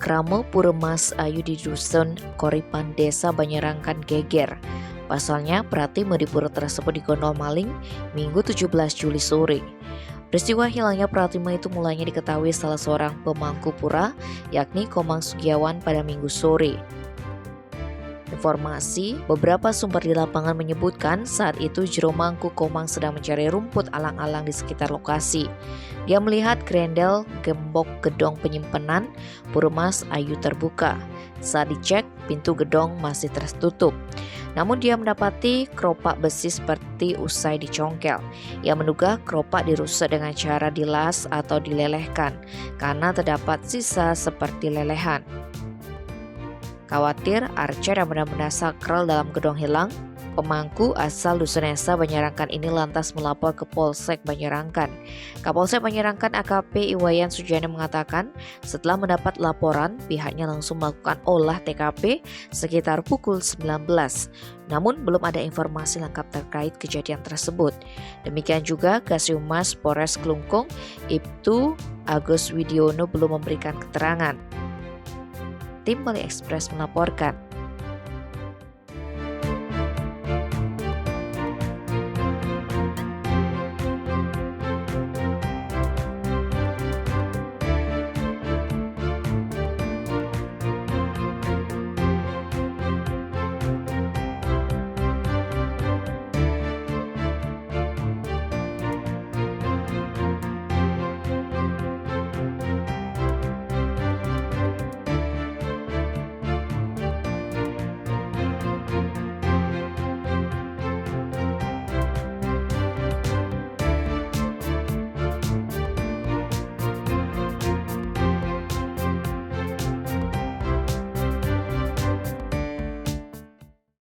Kramo Puremas Ayu di Dusun Koripan Desa Banyerangkan geger. Pasalnya, Pratime di pura tersebut digondol maling Minggu 17 Juli sore. Peristiwa hilangnya Pratime itu mulanya diketahui salah seorang pemangku pura, yakni Komang Sugiawan pada Minggu sore. Informasi, beberapa sumber di lapangan menyebutkan saat itu juru mangku Komang sedang mencari rumput alang-alang di sekitar lokasi. Dia melihat grendel gembok gedong penyimpanan Puremas Ayu terbuka. Saat dicek, pintu gedong masih tertutup. Namun dia mendapati keropak besi seperti usai dicongkel. Ia menduga keropak dirusak dengan cara dilas atau dilelehkan karena terdapat sisa seperti lelehan. Khawatir arca yang benar-benar sakral dalam gedong hilang, pemangku asal Dusun Esa Banyerangkan ini lantas melapor ke Polsek Banyerangkan. Kapolsek Banyerangkan AKP Iwayan Sujana mengatakan setelah mendapat laporan, pihaknya langsung melakukan olah TKP sekitar pukul 19. Namun belum ada informasi lengkap terkait kejadian tersebut. Demikian juga Kasihumas Polres Klungkung, Ibtu Agus Widiono belum memberikan keterangan. Tim Bali Express melaporkan.